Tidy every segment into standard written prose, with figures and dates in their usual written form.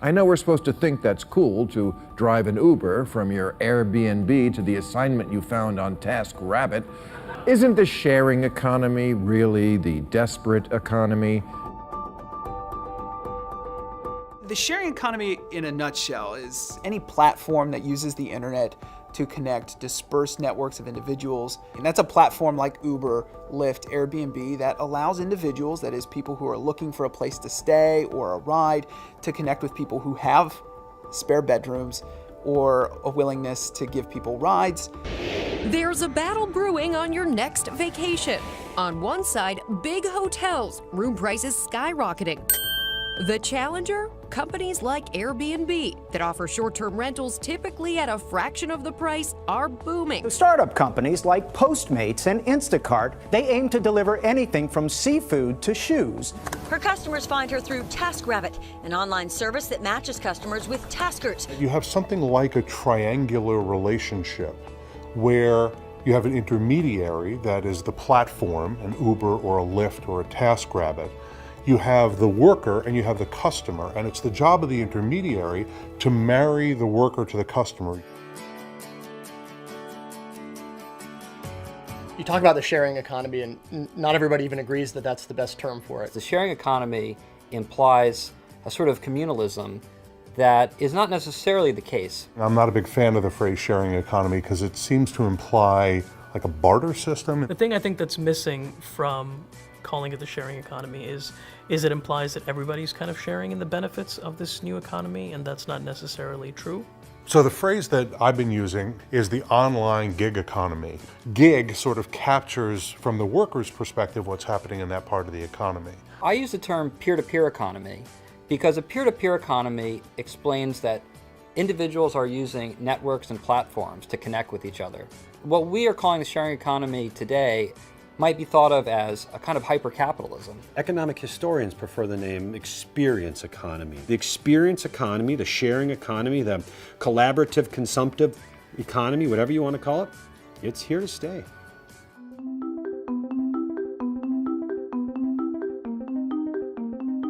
I know we're supposed to think that's cool to drive an Uber from your Airbnb to the assignment you found on TaskRabbit. Isn't the sharing economy really the desperate economy? The sharing economy in a nutshell is any platform that uses the internet to connect dispersed networks of individuals. And that's a platform like Uber, Lyft, Airbnb that allows individuals, that is people who are looking for a place to stay or a ride, to connect with people who have spare bedrooms or a willingness to give people rides. There's a battle brewing on your next vacation. On one side, big hotels, room prices skyrocketing. The challenger? Companies like Airbnb that offer short-term rentals typically at a fraction of the price are booming. Startup companies like Postmates and Instacart, they aim to deliver anything from seafood to shoes. Her customers find her through TaskRabbit, an online service that matches customers with taskers. You have something like a triangular relationship where you have an intermediary, that is the platform, an Uber or a Lyft or a TaskRabbit. You have the worker and you have the customer, and it's the job of the intermediary to marry the worker to the customer. You talk about the sharing economy, and not everybody even agrees that that's the best term for it. The sharing economy implies a sort of communalism that is not necessarily the case. I'm not a big fan of the phrase sharing economy because it seems to imply like a barter system. The thing I think that's missing from calling it the sharing economy is it implies that everybody's kind of sharing in the benefits of this new economy, and that's not necessarily true. So the phrase that I've been using is the online gig economy. Gig sort of captures from the worker's perspective what's happening in that part of the economy. I use the term peer-to-peer economy because a peer-to-peer economy explains that individuals are using networks and platforms to connect with each other. What we are calling the sharing economy today might be thought of as a kind of hyper-capitalism. Economic historians prefer the name experience economy. The experience economy, the sharing economy, the collaborative, consumptive economy, whatever you want to call it, it's here to stay.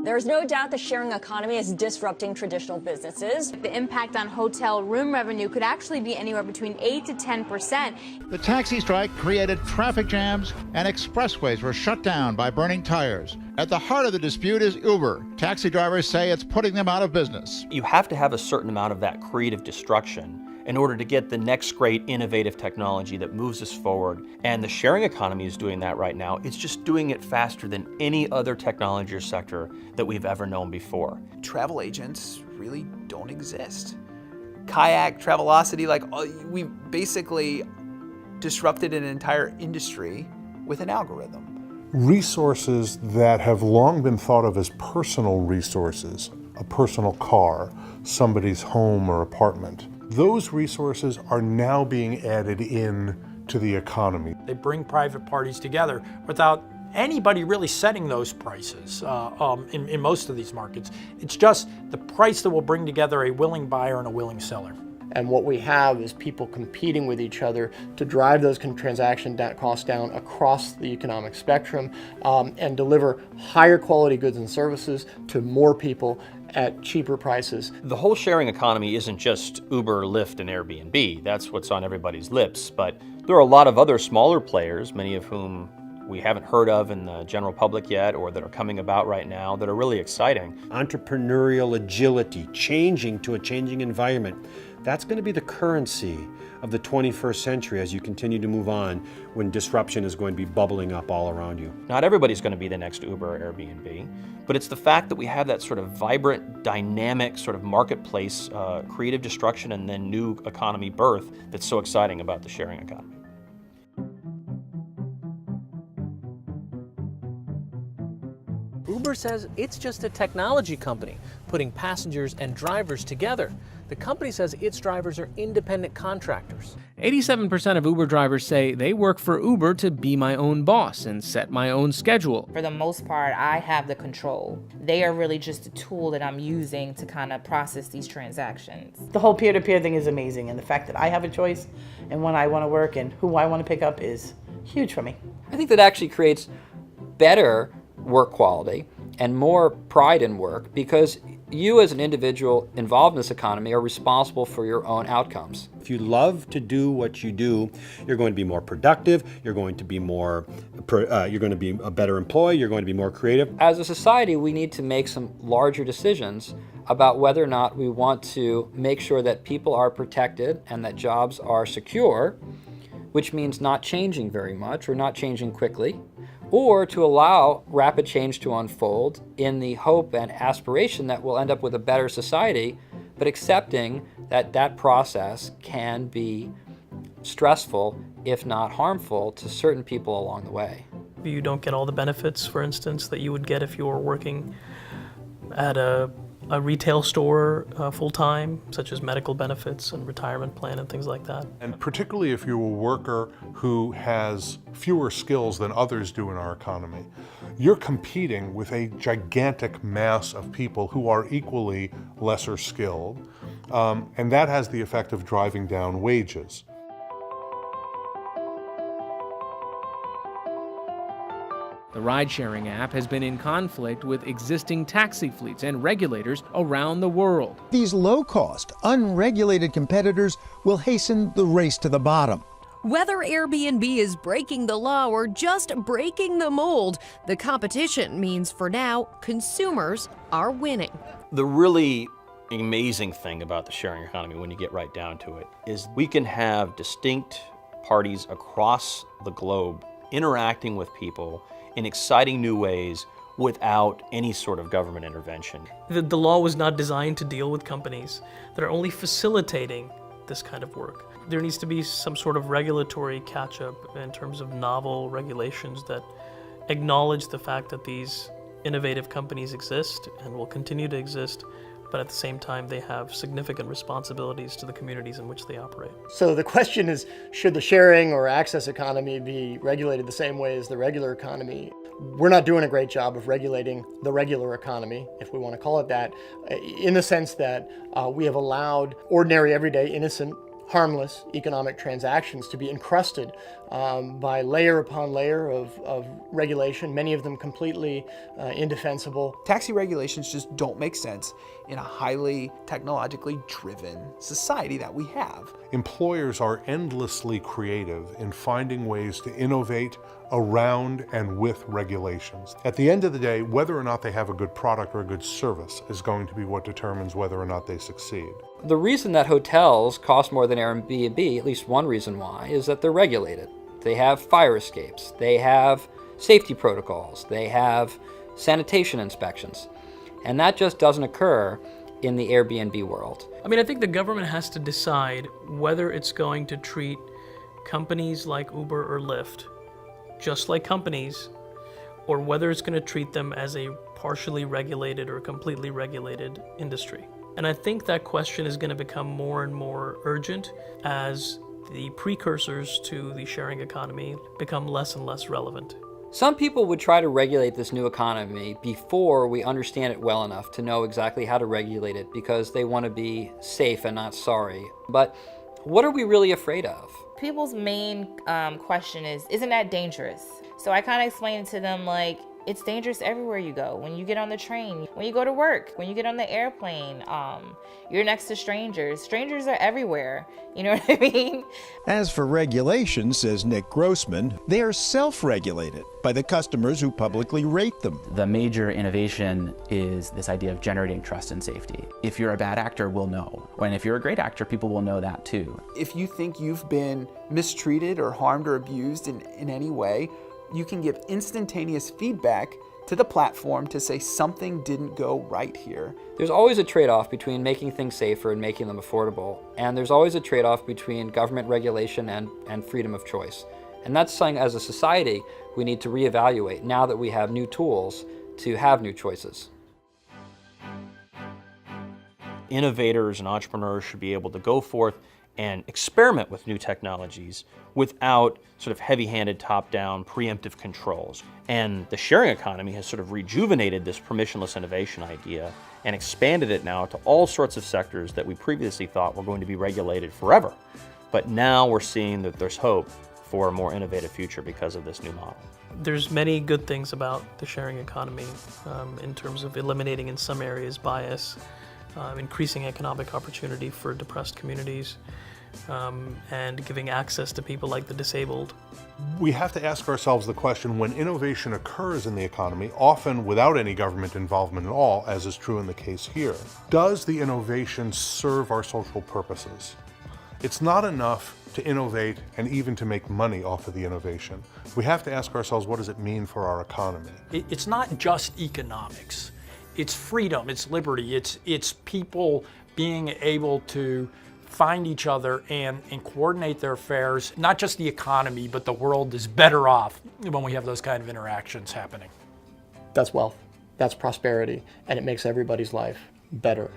There's no doubt the sharing economy is disrupting traditional businesses. The impact on hotel room revenue could actually be anywhere between 8 to 10%. The taxi strike created traffic jams, and expressways were shut down by burning tires. At the heart of the dispute is Uber. Taxi drivers say it's putting them out of business. You have to have a certain amount of that creative destruction in order to get the next great innovative technology that moves us forward. And the sharing economy is doing that right now. It's just doing it faster than any other technology or sector that we've ever known before. Travel agents really don't exist. Kayak, Travelocity, we basically disrupted an entire industry with an algorithm. Resources that have long been thought of as personal resources, a personal car, somebody's home or apartment, those resources are now being added in to the economy. They bring private parties together without anybody really setting those prices in most of these markets. It's just the price that will bring together a willing buyer and a willing seller. And what we have is people competing with each other to drive those transaction costs down across the economic spectrum and deliver higher quality goods and services to more people at cheaper prices. The whole sharing economy isn't just Uber, Lyft, and Airbnb. That's what's on everybody's lips. But there are a lot of other smaller players, many of whom we haven't heard of in the general public yet or that are coming about right now that are really exciting. Entrepreneurial agility, changing to a changing environment. That's going to be the currency of the 21st century as you continue to move on when disruption is going to be bubbling up all around you. Not everybody's going to be the next Uber or Airbnb, but it's the fact that we have that sort of vibrant, dynamic sort of marketplace, creative destruction and then new economy birth that's so exciting about the sharing economy. Uber says it's just a technology company putting passengers and drivers together. The company says its drivers are independent contractors. 87% of Uber drivers say they work for Uber to be my own boss and set my own schedule. For the most part, I have the control. They are really just a tool that I'm using to kind of process these transactions. The whole peer-to-peer thing is amazing, and the fact that I have a choice and when I want to work and who I want to pick up is huge for me. I think that actually creates better work quality and more pride in work because You as an individual involved in this economy are responsible for your own outcomes. If you love to do what you do, you're going to be more productive, you're going to be a better employee, you're going to be more creative. As a society, we need to make some larger decisions about whether or not we want to make sure that people are protected and that jobs are secure, which means not changing very much or not changing quickly, or to allow rapid change to unfold in the hope and aspiration that we'll end up with a better society, but accepting that that process can be stressful, if not harmful, to certain people along the way. You don't get all the benefits, for instance, that you would get if you were working at a retail store full-time, such as medical benefits and retirement plan and things like that. And particularly if you're a worker who has fewer skills than others do in our economy, you're competing with a gigantic mass of people who are equally lesser skilled, and that has the effect of driving down wages. The ride-sharing app has been in conflict with existing taxi fleets and regulators around the world. These low-cost, unregulated competitors will hasten the race to the bottom. Whether Airbnb is breaking the law or just breaking the mold, the competition means for now, consumers are winning. The really amazing thing about the sharing economy, when you get right down to it, is we can have distinct parties across the globe interacting with people in exciting new ways without any sort of government intervention. The law was not designed to deal with companies that are only facilitating this kind of work. There needs to be some sort of regulatory catch-up in terms of novel regulations that acknowledge the fact that these innovative companies exist and will continue to exist, but at the same time they have significant responsibilities to the communities in which they operate. So the question is, should the sharing or access economy be regulated the same way as the regular economy? We're not doing a great job of regulating the regular economy, if we want to call it that, in the sense that we have allowed ordinary, everyday, innocent, harmless economic transactions to be encrusted by layer upon layer of regulation, many of them completely indefensible. Taxi regulations just don't make sense in a highly technologically driven society that we have. Employers are endlessly creative in finding ways to innovate around and with regulations. At the end of the day, whether or not they have a good product or a good service is going to be what determines whether or not they succeed. The reason that hotels cost more than Airbnb, at least one reason why, is that they're regulated. They have fire escapes, they have safety protocols, they have sanitation inspections, and that just doesn't occur in the Airbnb world. I mean, I think the government has to decide whether it's going to treat companies like Uber or Lyft just like companies, or whether it's going to treat them as a partially regulated or completely regulated industry. And I think that question is going to become more and more urgent as the precursors to the sharing economy become less and less relevant. Some people would try to regulate this new economy before we understand it well enough to know exactly how to regulate it because they want to be safe and not sorry. But what are we really afraid of? People's main question is, isn't that dangerous? So I kind of explain to them, like, it's dangerous everywhere you go. When you get on the train, when you go to work, when you get on the airplane, you're next to strangers. Strangers are everywhere. You know what I mean? As for regulation, says Nick Grossman, they are self-regulated by the customers who publicly rate them. The major innovation is this idea of generating trust and safety. If you're a bad actor, we'll know. And if you're a great actor, people will know that too. If you think you've been mistreated or harmed or abused in any way, you can give instantaneous feedback to the platform to say something didn't go right here. There's always a trade-off between making things safer and making them affordable. And there's always a trade-off between government regulation and freedom of choice. And that's something as a society we need to reevaluate now that we have new tools to have new choices. Innovators and entrepreneurs should be able to go forth and experiment with new technologies without sort of heavy-handed top-down preemptive controls. And the sharing economy has sort of rejuvenated this permissionless innovation idea and expanded it now to all sorts of sectors that we previously thought were going to be regulated forever. But now we're seeing that there's hope for a more innovative future because of this new model. There's many good things about the sharing economy in terms of eliminating in some areas bias, increasing economic opportunity for depressed communities, and giving access to people like the disabled. We have to ask ourselves the question, when innovation occurs in the economy, often without any government involvement at all, as is true in the case here, does the innovation serve our social purposes? It's not enough to innovate and even to make money off of the innovation. We have to ask ourselves, what does it mean for our economy? It's not just economics. It's freedom, it's liberty, it's people being able to find each other and coordinate their affairs. Not just the economy, but the world is better off when we have those kind of interactions happening. That's wealth, that's prosperity, and it makes everybody's life better.